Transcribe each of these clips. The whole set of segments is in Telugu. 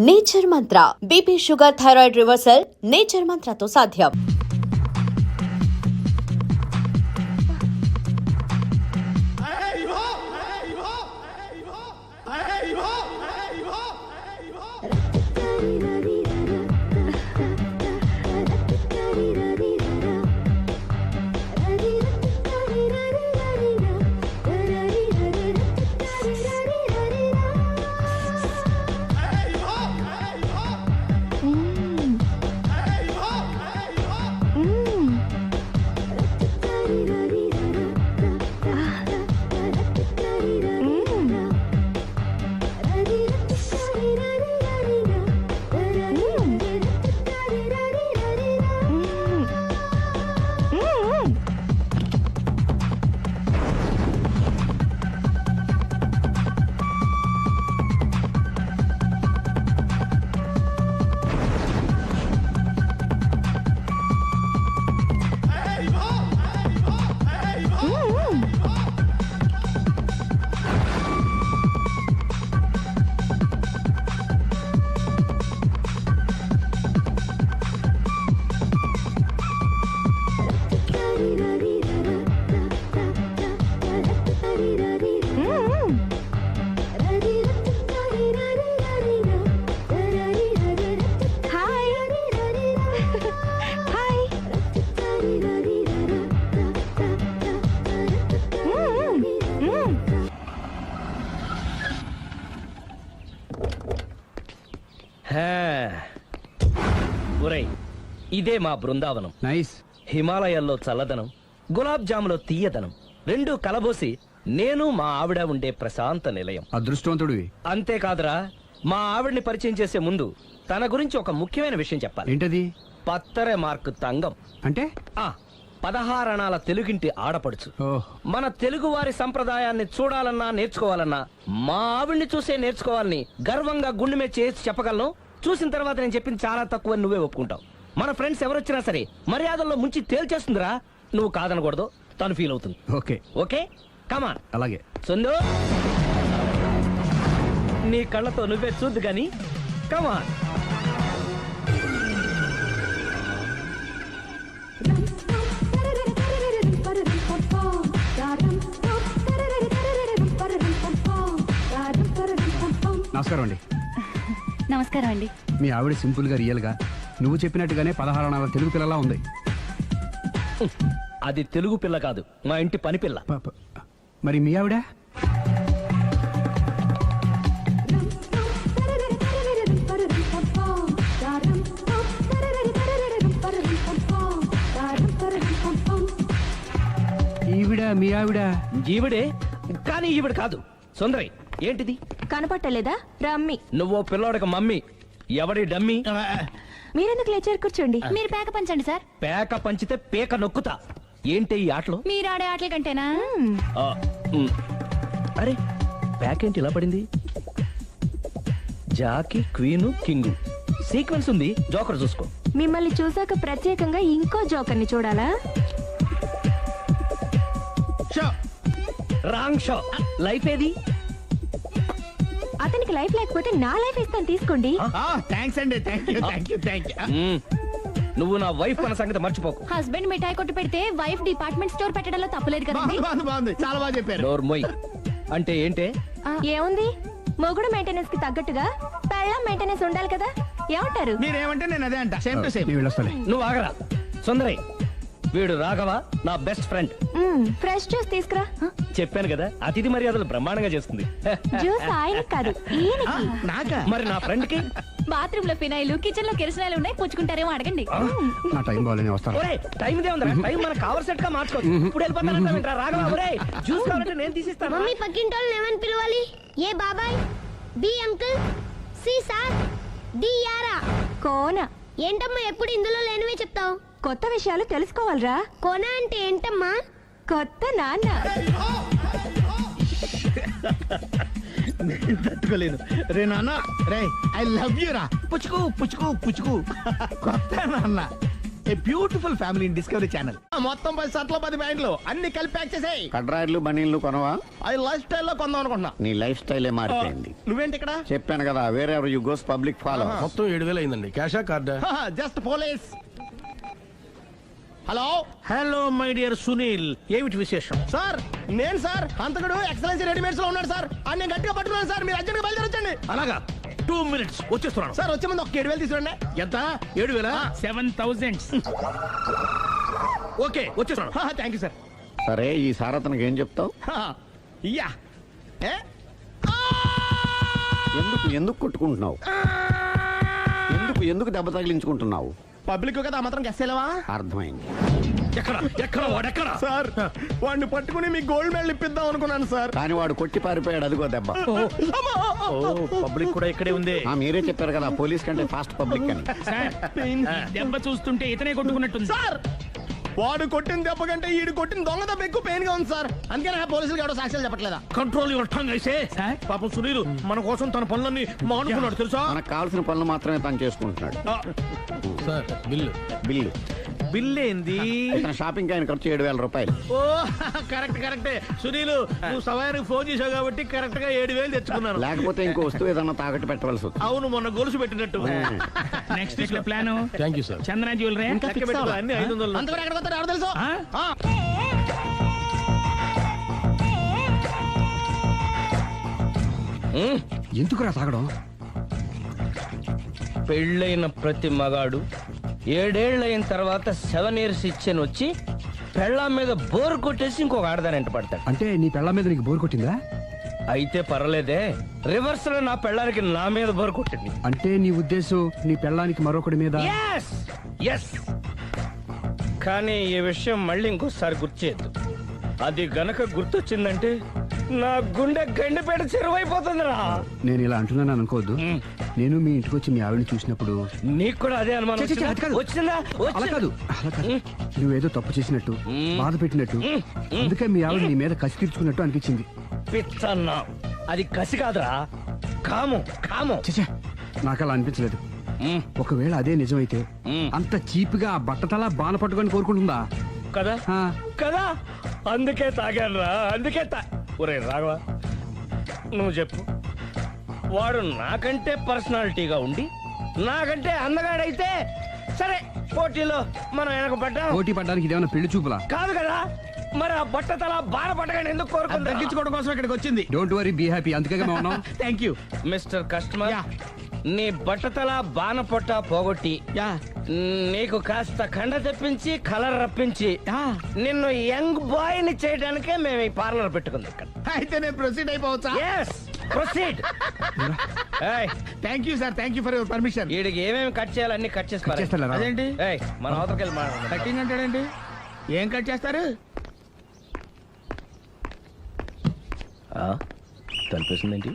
Nature Mantra BP sugar thyroid reversal nature మంత్రతో సాధ్యం. ఇదే మా బృందావనం. నైస్. హిమాలయాల్లో చల్లదనం, గులాబ్ జాములో తీయదనం రెండూ కలబోసి నేను మా ఆవిడ ఉండే ప్రశాంత నిలయం. అదృష్టవంతుడివి. అంతేకాదురా, మా ఆవిడ్ని పరిచయం చేసే ముందు తన గురించి ఒక ముఖ్యమైన విషయం చెప్పాలి. ఏంటది? పత్తరె మార్కు తంగం అంటే 16 అణాల తెలుగింటి ఆడపడుచు. మన తెలుగు వారి సంప్రదాయాన్ని చూడాలన్నా నేర్చుకోవాలన్నా మా ఆవిడ్ని చూసే నేర్చుకోవాలని గర్వంగా గుండె మీద చేసి చెప్పగలను. చూసిన తర్వాత నేను చెప్పింది చాలా తక్కువ, నువ్వే ఒప్పుకుంటావు. మన ఫ్రెండ్స్ ఎవరొచ్చినా సరే మర్యాదల్లో ముంచి తేల్చేస్తుందిరా. నువ్వు కాదనకూడదు, తను ఫీల్ అవుతుంది. ఓకే ఓకే, కమాన్. అలాగే. సుందు, నీ కళ్ళతో నువ్వే చూద్దు గాని కమాన్. నమస్కారం అండి. నమస్కారం అండి. మీ ఆవిడ సింపుల్ గా రియల్ గా నువ్వు చెప్పినట్టుగానే 16 అణాల తెలుగు పిల్లలా ఉంది. అది తెలుగు పిల్ల కాదు, మా ఇంటి పని పిల్ల. మరి మీ ఆవిడ? ఈవిడ మీ ఆవిడ? ఈవిడే, కానీ ఈవిడ కాదు. సుందరి, ఏంటిది కనపట్టలేదా? రమ్మి. నువ్వు పిల్లోడికి మమ్మీ. ఎవడి డమ్మి? మీరెందుకు లేచారు? కూర్చోండి. మీరు పేక పంచండి సార్. పేక పంచితే పేక నొక్కుతా. ఏంటి ఈ ఆటలు? మీరు ఆడే ఆటల కంటేనా? అరే, పేక ఏంటి ఇలా పడింది? జాకి, క్వీను, కింగు సీక్వెన్స్ ఉంది. జోకర్ చూసుకో. మిమ్మల్ని చూసాక ప్రత్యేకంగా ఇంకో జోకర్ని చూడాలా? Wrong show. లైఫ్ ఏది? అతనికి లైఫ్ లేకపోతే నా లైఫ్ ఇస్తాను, తీసుకోండి. నువ్వు నా వైఫ్ అన్న సంగతి మర్చిపోకు. హస్బెండ్ మిఠాయి కొట్టు పెడితే వైఫ్ డిపార్ట్మెంట్ స్టోర్ పెట్టడంలో తప్పలేదు కదండి. చాలా బాగా చెప్పారు. డోర్ మొయ్. అంటే ఏంటే? ఏముంది, మొగుడు మెయింటెనెన్స్ కి తగ్గట్టుగా పెళ్ళాం మెయింటెనెన్స్ ఉండాలి కదా. ఏమంటారు? మీరేమంటే నేను అదే అంట. Same to same. నువ్వు ఆగరా. సుందరై, వీడు రాఘవ, నా బెస్ట్ ఫ్రెండ్. ఫ్రెష్ జ్యూస్ తీసుకురా. చెప్పాను కదా, అతిథి మర్యాదలు బ్రహ్మాండంగా చేస్తుంది. జ్యూస్ ఆయన కాదు, ఈయనకి. నాకా? మరి నా ఫ్రెండ్ కి? బాత్రూమ్ లో ఫినాయిల్, కిచెన్ లో కిరసనాయిలు ఉన్నాయి, పుచ్చుకుంటారేమో అడగండి. నా టైం బాగాలేని వస్తాను. టైం ఇదే ఉందా? టైం మనకు కవర్ సెట్ గా మార్చుకోవచ్చు. ఇప్పుడు వెళ్ళిపోతానంటా రాఘవ. ఒరే, జ్యూస్ కావాలంటే నేను తీసిస్తాను. మమ్మీ పక్కింటోళ్ళని ఏమని పిలవాలి? ఏ బాబాయ్, B uncle, C sir, D యారా. కోన. ఏంటమ్మా ఎప్పుడు ఇందులో లేనివే చెప్తావు? కొత్త విషయాలు తెలుసుకోవాలరా. కోన అంటే ఏంటమ్మా? కొత్త నాన్న. తట్టుకోలేదు రే నాన్న. రే, ఐ లవ్ యూ రా. పుచ్చుకు పుచ్చుకు పుచ్చుకు. కొత్త నాన్న. A beautiful family in discovery channel. మొత్తం 10 షర్ట్లు 10 ప్యాంట్లు అన్ని కలిపి ప్యాక్ చేసేయ్. కడ్రాయిలు బనీళ్లు కొనవా? అది లైఫ్ స్టైల్లో కొందాం అనుకుంటున్నా. నీ లైఫ్ స్టైలే మారిపోయింది. నువ్వేంటి ఇక్కడ? చెప్పాను కదా, వేరే ఎవరు యు గోస్ పబ్లిక్ ఫాలో. మొత్తం 7,000 అయిందండి. క్యాషా కార్డా? Just police. Hello hello my dear Sunil, ఏమిటి విశేషం? సార్, నేను సార్ హంతకుడు ఎక్సలెన్సీ రెడీమేడ్స్ లో ఉన్నాడు సార్. అని నేను గట్టిగా పట్టుకున్నాను సార్. మీరు అర్జెంట్గా బయలుదేరొచ్చండి. అలాగా, 2 minutes వచ్చేస్తున్నాను. సార్ వచ్చే ముందు ఒక 7,000 తీసుకురండి. ఎంత? 7,000? 7,000. ఓకే, వచ్చేస్తున్నాను. Thank you sir. సరే, ఈ సారతనకి ఏం చెప్తావు? ఇయ్యా ఏ ఎందుకు కొట్టుకుంటున్నావు? ఎందుకు దెబ్బ తగిలించుకుంటున్నావు? పబ్లిక్ కదా మాత్రం గెస్సేలవా? అర్థమైంది. ఎక్కడ వాడెక్కడ? సార్, వాడిని పట్టుకుని మీ గోల్డ్ మెడల్ ఇప్పిద్దాం అనుకున్నాను సార్. కానీ వాడు కొట్టి పారిపోయాడు, అదిగో దెబ్బ. పబ్లిక్ కూడా ఇక్కడే ఉంది. మీరే చెప్పారు కదా, పోలీస్ కంటే ఫాస్ట్ పబ్లిక్ అని. దెబ్బ చూస్తుంటే ఇతనే కొట్టుకున్నట్టుంది సార్. వాడు కొట్టిన దెబ్బ కంటే ఈడు కొట్టిన దొంగ దెబ్బ ఎక్కువ పెయిన్ గా ఉంది సార్. అందుకని పోలీసులు ఎవడో సాక్ష్యాలు చెప్పట్లేదా? కంట్రోల్ యువర్ టంగ్ అయితే. పాపం సునీల్ మన కోసం తన పనులన్నీ మానుకున్నాడు తెలుసా? మనకు కావాల్సిన పనులు మాత్రమే తను చేసుకుంటున్నాడు. సార్, బిల్లు బిల్ ఏంది? ఇతను షాపింగ్ ఆయన ఖర్చు 7,000 రూపాయలు. ఓ కరెక్టే సునీల్, నువ్వు సమయానికి ఫోన్ చేసావు కాబట్టి కరెక్ట్ గా 7,000 తెచ్చుకున్నాను. లేకపోతే ఇంకో వస్తువు ఏదన్నా తాకట్టు పెట్టవలసి వస్తుంది. అవును, మొన్న గొలుసు పెట్టినట్టు. నెక్స్ట్ వీక్ లో plan thank you sir. Chandana jewellery అన్ని 500. అంతవరకు ఎక్కడ పోతారు ఎవరు తెలుసు? ఎందుకురా తాగడం? పెళ్ళైన ప్రతి మగాడు 7 ఏళ్ళైన తర్వాత 7 years ఇచ్చాను వచ్చి పెళ్ళాం మీద బోర్ కొట్టేసి ఇంకొక ఆడదానంట పడతాడు. అంటే నీ పెళ్ళ మీద నీకు బోర్ కొట్టిందా? అయితే పర్లేదే, రివర్స్ లో నా పెళ్ళానికి నా మీద బోర్ కొట్టింది. అంటే నీ ఉద్దేశం నీ పెళ్ళానికి మరొకటి మీద? ఎస్. కానీ ఈ విషయం మళ్ళీ ఇంకోసారి గుర్తు చేయొద్దు. అది గనక గుర్తొచ్చిందంటే నా గుండె గండిపేట చెరువైపోతుందిరా. నేను ఇలా అంటున్నాను అనుకోవద్దు. నేను మీ ఇంటికి వచ్చి మీ ఆవిడని చూసినప్పుడు నీకు కూడా అదే అనుమానం ఛీ, ఛీ, అది కాదు. వచ్చిందా? అలా కాదు. నువ్వేదో తప్పు చేసినట్టు, బాధ పెట్టినట్టు, అందుకే మీ ఆవిడ నీ మీద కసి తీర్చుకున్నట్టు అనిపించింది. పిచ్చన్నా, అది కసి కాదురా, కాము. చచ్చా, నాకు అలా అనిపించలేదు. ఒకవేళ అదే నిజమైతే అంత చీప్ గా బట్టతలా బాన పట్టుకొని కోరుకుంటుందా? కదా ఆ. కదా, అందుకే తాగాను రా, అందుకే ఒరే రాఘవ, నువ్వు చెప్పు, వాడు నాకంటే పర్సనాలిటీగా ఉండి నాకంటే అందగాడైతే సరే, పోటీలో మనం వెనక పడ్డాం. పోటీ పడ్డానికి ఇదేమన్నా పెళ్లి చూపులా? కాదు కదా, మరి ఆ బట్టతల బాన పట్టగానే ఎందుకు కోరుకుంటా? తగ్గించుకోవడం కోసం ఇక్కడికి వచ్చింది. Don't worry, be happy. అందుకే మేము ఉన్నాం. Thank you. మిస్టర్ కస్టమర్, నీ బట్టతల బాన పొట్ట పోగొట్టి నీకు కాస్త కండ తెప్పించి కలర్ రప్పించి నిన్ను యంగ్ బాయ్ ని చేయడానికే మేము ఈ పార్లర్ పెట్టుకుంది ఇక్కడ. అయితే నేను ప్రొసీడ్ అయిపోవచ్చా? Yes, proceed. Thank you sir, thank you for your permission. వీడికి ఏమేమి కట్ చేయాలి అన్ని కట్ చేసి పారేయ్. చేస్తారా? అదేంటి ఏయ్, మన అవతలకి వెళ్ళి మాట్లాడదాం. కటింగ్ అంటాడండి? ఏం కట్ చేస్తారు? తలిపేసిందేంటి?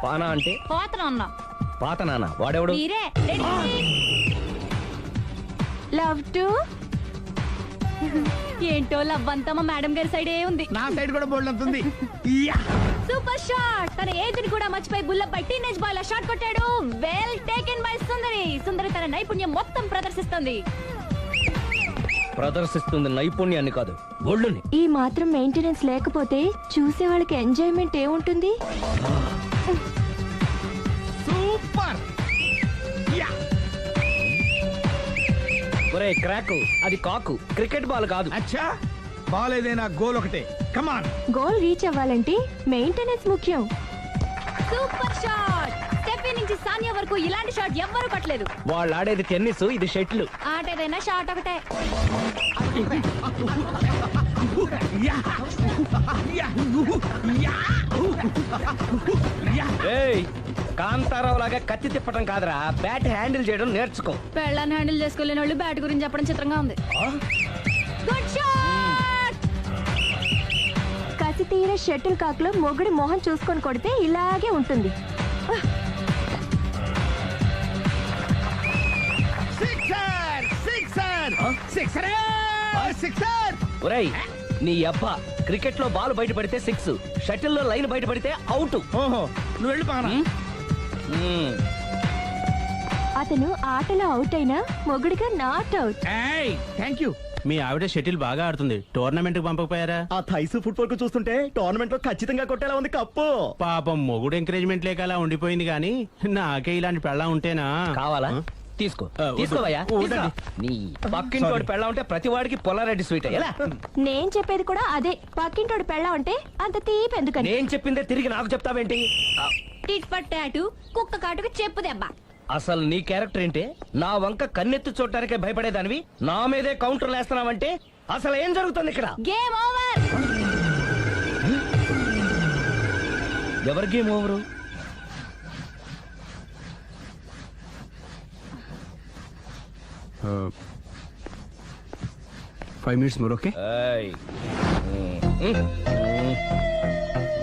పానా అంటే పాత నాన్న. వాడెవడు? లవ్ టు ఏంటో లవ్ అంతా మా మేడం గారి సైడే ఉంది. నా సైడ్ కూడా బోల్డ్ అంతుంది. Super shot. తన ఏజ్ని కూడా మర్చిపోయి బుల్లపై టీనేజ్ బాయ్ లా షాట్ కొట్టాడు. వెల్ టేకెన్ బై సుందరి తన నైపుణ్యం మొత్తం ప్రదర్శిస్తుంది నైపుణ్యాన్ని కాదు, ఒళ్ళుని. ఈ మాత్రం మెయింటెనెన్స్ లేకపోతే చూసే వాళ్ళకి ఎంజాయ్మెంట్ ఏముంటుంది? సూపర్. ఒరే క్రాకు, అది కాకు, క్రికెట్ బాల్ కాదు. అచ్చా, బాల్ ఏదైనా గోల్ ఒకటే. కమాన్. గోల్ రీచ్ అవ్వాలంటే మెయింటెనెన్స్ ముఖ్యం. Super shot. స్టెఫీ నుంచి సానియా వరకు ఇలాంటి షాట్ ఎవ్వరూ కొట్టలేదు. వాళ్ళు ఆడేది టెన్నిస్, ఇది షటిల్. ఆట ఏదైనా షాట్ ఒకటే. ఏయ్, కాంతారావు లాగా కత్తి తిప్పటం కాదురా, బ్యాట్ హ్యాండిల్ చేయడం నేర్చుకో. పెళ్ళాన్ని హ్యాండిల్ చేసుకోలేని వాళ్ళు బ్యాట్ గురించి చెప్పడం చిత్రంగా ఉంది. Good shot. కసి తీర షటిల్ కాక్ లో మొగుడి మొహం చూసుకొని కొడితే ఇలాగే ఉంటుంది. ఒరేయ్, నీ అబ్బా క్రికెట్ లో బాల్ బయట పడితే 6, షటిల్ లో లైన్ బయట పడితే అవుట్. ఓహో నువ్వు వెళ్ళి పానా. అతను ఆటలో అవుట్ అయినా మొగుడిగా నాట్ అవుట్. Thank you. మీ ఆవిడ షటిల్ బాగా ఆడుతుంది, టోర్నమెంట్ కి పంపకపోయారా? ఆ థైస్ ఫుట్బాల్ కు చూస్తుంటే టోర్నమెంట్ లో ఖచ్చితంగా కొట్టేలా ఉంది కప్పు. పాపం మొగుడు ఎంకరేజ్మెంట్ లేక అలా ఉండిపోయింది కానీ నాకే ఇలాంటి పెళ్ళ ఉంటేనా. కావాలా? తీసుకో, వద్దు. తీసుకోవయ్యా. వద్దండి. నీ పక్కింటోడి పెళ్ళ ఉంటే ప్రతి వాడికి పొలారెడ్డి స్వీట్ ఎలా? నేను చెప్పేది కూడా అదే. పక్కింటోడు పెళ్ళా ఉంటే అంత తీపి ఎందుకని? నేను చెప్పిందే తిరిగి నాకు చెప్తావేంటి? టిట్ పట్ టాటు, కుక్క కాటుకు చెప్పు దెబ్బ. అసలు నీ క్యారెక్టర్ ఏంటి? నా వంక కన్నెత్తి చూడటానికే భయపడేదానివి నా మీదే కౌంటర్లు వేస్తున్నావంటే అసలు ఏం జరుగుతుంది ఇక్కడ? Game over. ఎవరి game over? 5 minutes more, okay?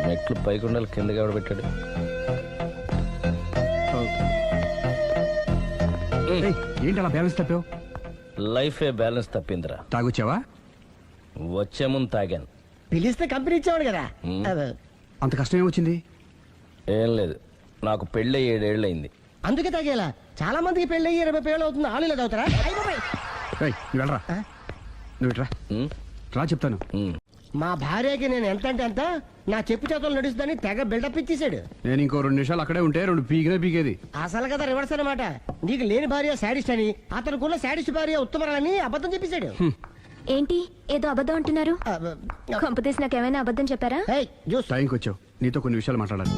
మెట్లు పైకుండలు కిందకి ఎవడ పెట్టాడు? ఏయ్, ఏంటి అలా బ్యాలెన్స్ తప్పావు? లైఫే బ్యాలెన్స్ తప్పిందిరా. తాగొచ్చావా? వచ్చే ముందు తాగాను. పిలిస్తే కంపెనీ ఇచ్చేవాడు కదా. అంత కష్టం ఏమొచ్చింది? ఏం లేదు, నాకు పెళ్ళి 7 ఏళ్ళు అయింది. అందుకే తాగేలా. చాలా మందికి పెళ్ళి 20 ఏళ్ళు అవుతుంది. ఆలు ఇలా తాగుతారా? ఏయ్, నువ్వు వెళ్ళరా. నువ్వు ఇట్రా. రా చెప్తాను. మా భార్యకి నేను ఎంత అంటే అంత నా చెప్పు చేతులు నడుస్తుందని తెగ బిల్డప్ ఇచ్చేసాడు. నేను ఇంకో 2 నిమిషాలు అక్కడే ఉంటే 2 పీకేది. అసలు కదా రివర్స్ అనమాట. నీకు లేని భార్య శాడిస్ట్ అని, అతనుకున్న శాడిస్ట్ భార్య ఉత్తమరాలని అబద్ధం చెప్పేశాడు. ఏంటి ఏదో అబద్ధం అంటున్నారు? కొంపతీసి నాకేమైనా అబద్ధం చెప్పారా? టైంకి వచ్చావు, నీతో కొన్ని విషయాలు మాట్లాడాలి.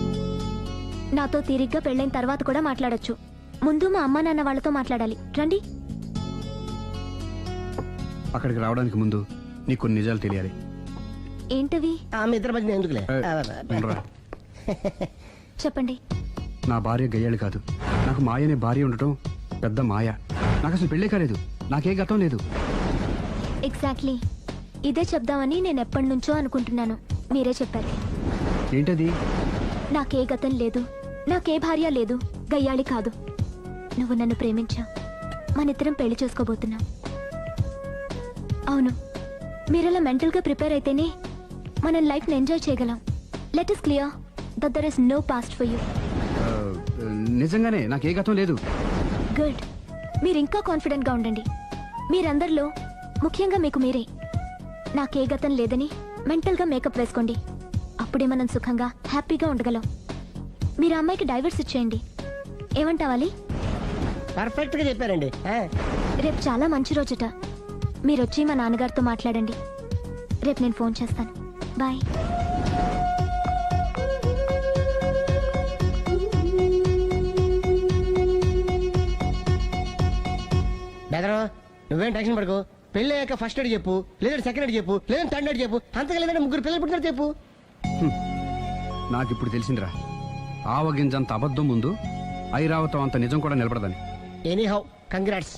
నాతో తీరిగ్గా పెళ్ళైన తర్వాత కూడా మాట్లాడొచ్చు. ముందు మా అమ్మా నాన్న వాళ్ళతో మాట్లాడాలి. రండి. అక్కడికి రావడానికి ముందు నీకు కొన్ని నిజాలు తెలియాలి. ఏంటవి? ఆమె ఇద్దరి మధ్య ఎందుకులే. ఉండరా. చెప్పండి. నా భార్య గయ్యాళి కాదు. నాకు మాయ అనే భార్య ఉండటం పెద్ద మాయ. నాకు అసలు పెళ్ళే కాలేదు. నాకే గతం లేదు. ఎగ్జాక్ట్లీ ఇదే చెప్దామని నేను ఎప్పటి నుంచో అనుకుంటున్నాను. మీరే చెప్పారు. ఏంటది? నాకే గతం లేదు, నాకే భార్య లేదు, గయ్యాళి కాదు. నువ్వు నన్ను ప్రేమించావు, మనిద్దరం పెళ్లి చేసుకోబోతున్నాం. అవును, మీరలా మెంటల్గా ప్రిపేర్ అయితేనే మనం లైఫ్ని ఎంజాయ్ చేయగలం. Let is clear that there is no past for you. నిజంగానే నాకే గతం లేదు. గుడ్. మీరు ఇంకా కాన్ఫిడెంట్గా ఉండండి. మీరందరిలో ముఖ్యంగా మీకు మీరే. నాకే గతం లేదని మెంటల్గా మేకప్ వేసుకోండి. అప్పుడే మనం సుఖంగా హ్యాపీగా ఉండగలం. మీరు ఆ అమ్మాయికి డైవర్స్ ఇచ్చేయండి. ఏమంటావాలి? పర్ఫెక్ట్ గా చెప్పారండి. రేపు చాలా మంచి రోజుట. మీరు వచ్చి మా నాన్నగారితో మాట్లాడండి. రేపు నేను ఫోన్ చేస్తాను. బాయ్. బెదరు నువ్వేం టెన్షన్ పడుకో. పెళ్ళి అయ్యాక ఫస్ట్ ఎయిడ్ చెప్పు, లేదంటే సెకండ్ ఎయిడ్ చెప్పు, లేదంటే థర్డ్ ఎయిడ్ చెప్పు. అంతగా లేదంటే 3 పిల్లలు పుట్టినారు చెప్పు. నాకు ఇప్పుడు తెలిసిందిరా, ఆవగింజంత అబద్ధం ముందు ఐరావతం అంత నిజం కూడా నిలబడదని. Any how congrats.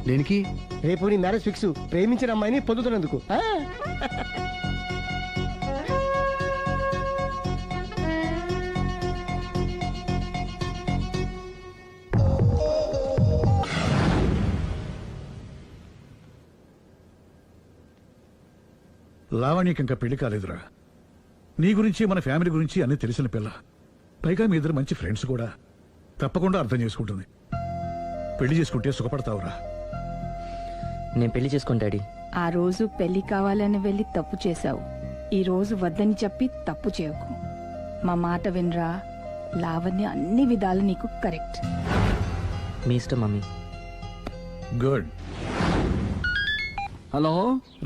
దేనికి? రేపు నీ మ్యారేజ్ ఫిక్స్. ప్రేమించిన అమ్మాయిని పొందుతున్నందుకు. లావణ్యకి ఇంకా పెళ్లి కాలేదురా. నీ గురించి మన ఫ్యామిలీ గురించి అన్ని తెలిసిన పిల్ల. పైగా మీ ఇద్దరు మంచి ఫ్రెండ్స్ కూడా. తప్పకుండా అర్థం చేసుకుంటుంది. పెళ్లి చేసుకుంటే సుఖపడతావురా. నేను పెళ్లి చేసుకోను డాడీ. ఆ రోజు పెళ్లి కావాలని వెళ్ళి తప్పు చేశావు. ఈ రోజు వద్దని చెప్పి తప్పు చేయకు. మా మాట వినరా. లావణ్య అన్ని విధాలు నీకు కరెక్ట్. మీ ఇష్టం మమ్మీ. గుడ్. హలో.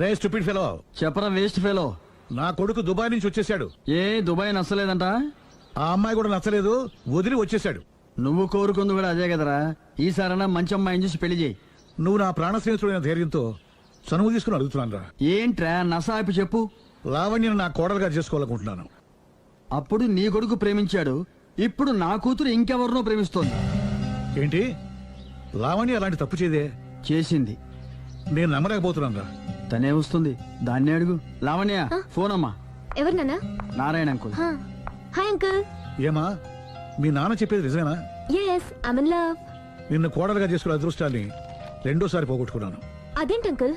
రే స్టూపిడ్ ఫెలో. చెప్పరా వేస్ట్ ఫెలో. నా కొడుకు దుబాయ్ నుంచి వచ్చేసాడు. ఏ దుబాయ్ నచ్చలేదంట? ఆ అమ్మాయి కూడా నచ్చలేదు, వదిలి వచ్చేశాడు. నువ్వు కోరుకుంది కూడా అదే కదరా. ఈసారైనా మంచి అమ్మాయిని చూసి పెళ్లి చేయి. నువ్వు నా ప్రాణ స్నేహితుడైన ధైర్యంతో చనువు తీసుకుని అడుగుతున్నాను రా. ఏంట్రా నసాపి చెప్పు. లావణ్యను నా కోడలుగా చేసుకోవాలనుకుంటున్నాను. అప్పుడు నీ కొడుకు ప్రేమించాడు, ఇప్పుడు నా కూతురు ఇంకెవరినో ప్రేమిస్తోంది. ఏంటి, లావణ్య అలాంటి తప్పు చేయదే? చేసింది. నేను నమ్మలేకపోతున్నాను రా. తనే వస్తుంది, దాన్నే అడుగు. లావణ్య, ఫోన్ అమ్మా. ఎవరు నాన్న? నారాయణ అంకుల్. Hi uncle. ఏమా, మీ నాన్న చెప్పేది నిజమేనా? Yes, I'm in love. నిన్ను కోడలుగా చేసుకునే అదృష్టాన్ని రెండోసారి పోగొట్టుకున్నాను. అదేంటి అంకుల్,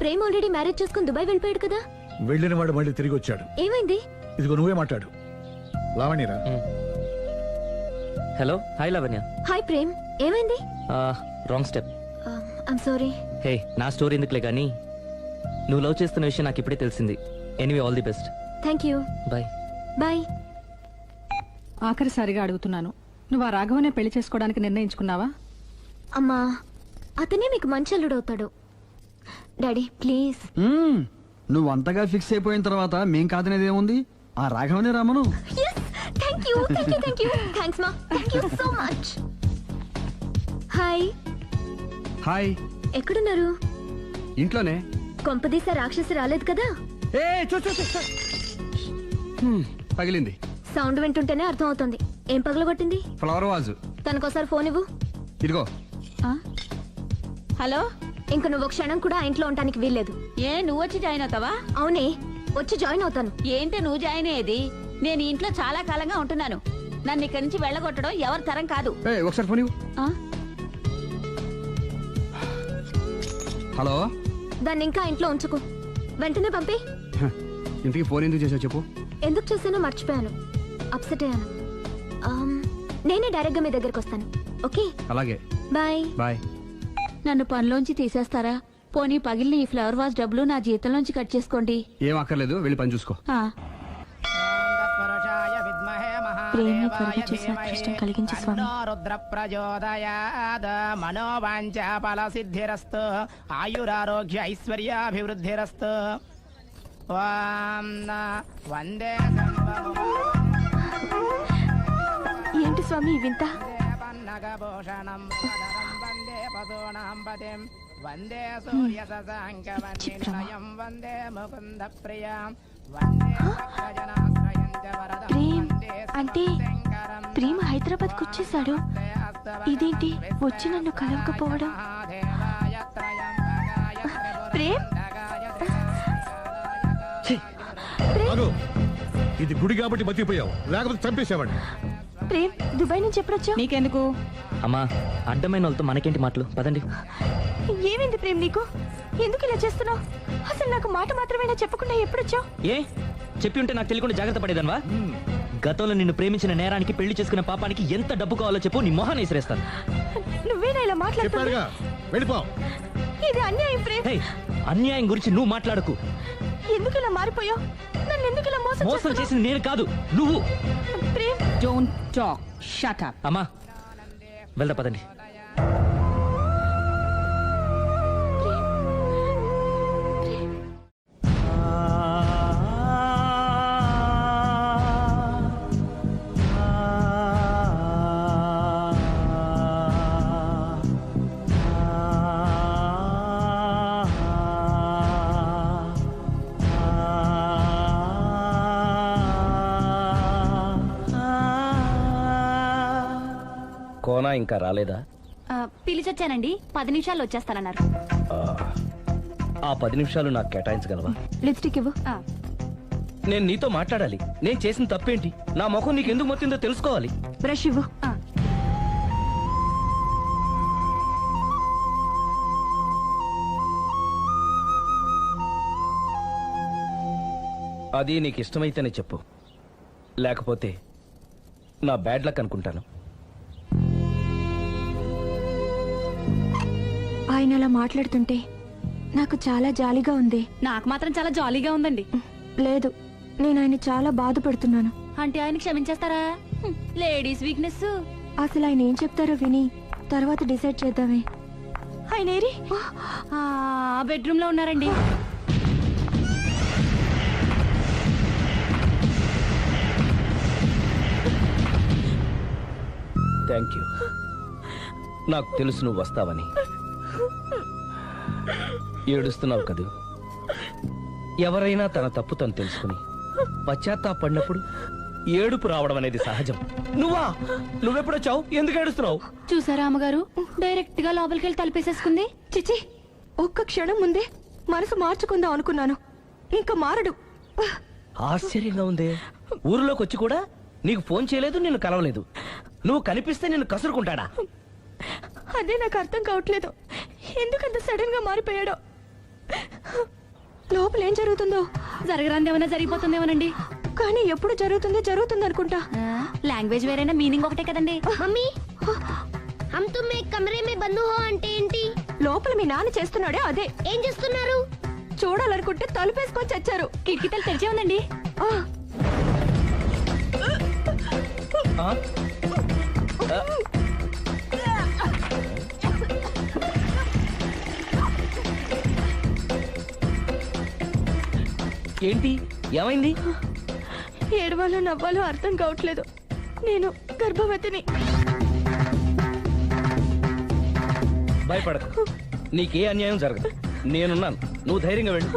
ప్రేమ్ ఆల్రెడీ మ్యారేజ్ చేసుకుని దుబాయ్ వెళ్ళిపోయాడు కదా? వెళ్ళిన వాడు మళ్ళీ తిరిగి వచ్చాడు. ఏమైంది? ఇదిగో నువ్వే మాట్లాడు. లావణ్యరా. Hello, hi Lavanya. Hi Prem, ఏమైంది? Wrong step. I'm sorry. Hey, నా స్టోరీ ఎందుకులే కానీ నువ్వు లవ్ చేస్తున్న విషయం నాకు ఇప్పుడే తెలిసింది. Anyway, all the best. Thank you. Bye. Bye. ఆఖరిసారిగా అడుగుతున్నాను, నువ్వు ఆ రాఘవనే పెళ్లి చేసుకోవడానికి నిర్ణయించుకున్నావా? అమ్మా, అతనే మీకు మంచి అల్లుడు అవుతాడు. Daddy please. నువ్వు అంతగా ఫిక్స్ అయిపోయిన తర్వాత మేం కాదనేది ఏముంది? ఆ రాఘవనే రామను. Thank you, thank you, thank you. Thanks మా, thank you so much. Hi. Hi. ఎక్కడున్నారు? ఇంట్లోనే. కొంపదీసా రాక్షసి రాలేదు కదా? పగిలింది. సౌండ్ వింటుంటేనే అర్థం అవుతుంది. ఏం పగలగొట్టింది? Flower vase. తనకోసారి ఫోన్ ఇవ్వు. ఇదిగో. హలో. ఇంక నువ్వు క్షణం కూడా ఆ ఇంట్లో ఉండడానికి వీల్లేదు. ఏ, నువ్వు వచ్చి జాయిన్ అవుతావా? అవునే, వచ్చి జాయిన్ అవుతాను. ఏంటి నువ్వు జాయిన్ అయ్యేది? నేను ఈ ఇంట్లో చాలా కాలంగా ఉంటున్నాను. నన్ను ఇక్కడి నుంచి వెళ్ళగొట్టడం ఎవరి తరం కాదు. ఒకసారి ఫోన్ ఇవ్వు. హలో. దాన్ని ఇంకా ఇంట్లో ఉంచుకో, వెంటనే పంపి. ఇంతకీ ఫోన్ ఎందుకు చేసావు చెప్పు. ఎందుకు చేశానో మర్చిపోయాను, అప్సెట్ అయ్యాను. నేనే డైరెక్ట్ గా మీ దగ్గరకు వస్తాను. ఓకే, అలాగే. బాయ్. బాయ్. నన్ను పనిలోంచి తీసేస్తారా? పోనీ పగిలిన ఈ ఫ్లవర్ వాజ్ డబ్బులు నా జీతంలోంచి కట్ చేసుకోండి. ఏం అక్కర్లేదు, వెళ్ళి పని చూసుకో. ప్రేమ కలుగు చేసి అదృష్టం కలిగించు స్వామి. రుద్ర ప్రచోదయాద్ మనోవాంఛ ఫల సిద్ధిరస్తు ఆయురారోగ్య ఐశ్వర్యాభివృద్ధిరస్తు. వందే ఏంటి స్వామి వింత? పన్నగభూషణం వందే పశూనాం పతిం వందే సూర్య శశాంకవన్నిలయం వందే ముకుంద ప్రియం వందే భక్తజనాశ్రయం చ వరదం. ప్రేమ్ అంటే ప్రేమ హైదరాబాద్కి వచ్చేసాడు. ఇదేంటి వచ్చి నన్ను కలవకపోవడం? ప్రేమ్, ఆగు. ఇది గుడి కాబట్టి బతికిపోయావు, లేకపోతే చంపేసేవాడిని. ప్రేమ్ దుబాయ్ నుంచి ఎప్పుడొచ్చావు? నీకెందుకు? అమ్మా, అడ్డమైన వాళ్ళతో మనకేంటి మాటలు, పదండి. ఏమైంది ప్రేమ్ నీకు? ఎందుకు ఇలా చేస్తున్నావు? అసలు నాకు మాట మాత్రమేనా చెప్పకుండా ఎప్పుడొచ్చావు? ఏ చెప్పి ఉంటే నాకు తెలియకుండా జాగ్రత్త పడేదన్వా? గతంలో నిన్ను ప్రేమించిన నేరానికి, పెళ్లి చేసుకున్న పాపానికి ఎంత డబ్బు కావాలో చెప్పు, నీ మొహాన్ని విసిరేస్తాను. నువ్వేనా ఇలా మాట్లాడుతున్నావు? చెప్పారుగా, వెళ్ళిపో. ఇది అన్యాయం ప్రేమ్. హే, అన్యాయం గురించి నువ్వు మాట్లాడకు. ఎందుకు ఇలా మారిపోయావు? నన్ను ఎందుకు ఇలా మోసం మోసం చేస్తున్నావు? చేసింది నేను కాదు, నువ్వు. Prem, don't talk, shut up. అమ్మా, వెళ్దా పదండి. కోనా ఇంకా రాలేదా? పిలిచొచ్చానండి, 10 నిమిషాల్లో వచ్చేస్తానన్నారు. ఆ 10 నిమిషాలు నాకు కేటాయించగలవా? లిప్స్టిక్ ఇవ్వు. నేను నీతో మాట్లాడాలి. నేను చేసిన తప్పేంటి, నా ముఖం నీకు ఎందుకు మొత్తిందో తెలుసుకోవాలి. బ్రష్ ఇవ్వు. అది నీకు ఇష్టమైతేనే చెప్పు, లేకపోతే నా బ్యాడ్ లక్ అనుకుంటాను. ఆయన అలా మాట్లాడుతుంటే నాకు చాలా జాలీగా ఉంది. నాకు మాత్రం చాలా జాలీగా ఉందండి. లేదు, నేను ఆయన చాలా బాధపడుతున్నాను. అంటే ఆయన క్షమించేస్తారా? Ladies weakness. అసలు ఆయన ఏం చెప్తారో విని తర్వాత డిసైడ్ చేద్దామే. ఆయన ఏరి? బెడ్రూమ్ లో ఉన్నారండి. Thank you. నాకు తెలుసు నువ్వు వస్తావని. ఏడుస్తున్నావు కదూ. ఎవరైనా తన తప్పు తను తెలుసుకుని పశ్చాత్తాపడినప్పుడు ఏడుపు రావడం అనేది సహజం. నువ్వెప్పుడొచ్చావు? ఎందుకు ఏడుస్తున్నావు? చూసారా అమ్మగారు, డైరెక్ట్ గా లోపలికి వెళ్ళి తలుపేసేసుకుంది. చిచి, ఒక్క క్షణం ముందే మనసు మార్చుకుందాం అనుకున్నాను. ఇంకా మారడు. ఆశ్చర్యంగా ఉందే. ఊరిలోకి వచ్చి కూడా నీకు ఫోన్ చేయలేదు, నిన్ను కలవలేదు. నువ్వు కనిపిస్తే నిన్ను కసురుకుంటాడా? అదే నాకు అర్థం కావట్లేదు. ఎందుకంత సడన్ గా మారిపోయాడో. లోపల ఏం జరుగుతుందో. జరగరాందేమన్నా జరిగిపోతుందేమోనండి. కానీ ఎప్పుడు జరుగుతుంది అనుకుంటా. లాంగ్వేజ్ వేరైనా మీనింగ్ ఒకటే కదండి. మమ్మీ హమ్ తుమ్ ఏక్ కమరే మే బంద్ హో అంటే ఏంటి? లోపల మీ నాన్న చేస్తున్నాడే అదే. ఏం చేస్తున్నారు? చూడాలనుకుంటే తలుపేసుకొని చచ్చారు. కిటికీ తలుపు తెరిచే ఉందండి. ఆ? ఏంటి, ఏమైంది? ఏడవాలో నవ్వాలో అర్థం కావట్లేదు. నేను గర్భవతిని. భయపడకు, నీకే అన్యాయం జరగదు. నేనున్నాను, నువ్వు ధైర్యంగా వెళ్ళు.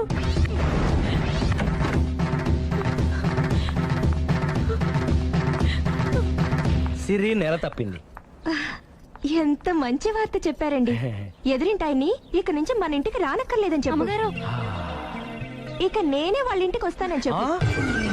సిరి నెల తప్పింది. ఎంత మంచి వార్త చెప్పారండి. ఎదురింటాయని ఇక నుంచి మన ఇంటికి రానక్కర్లేదని చెప్పు. అమ్మగారు, ఇక నేనే వాళ్ళ ఇంటికి వస్తానని చెప్పు. ఆ?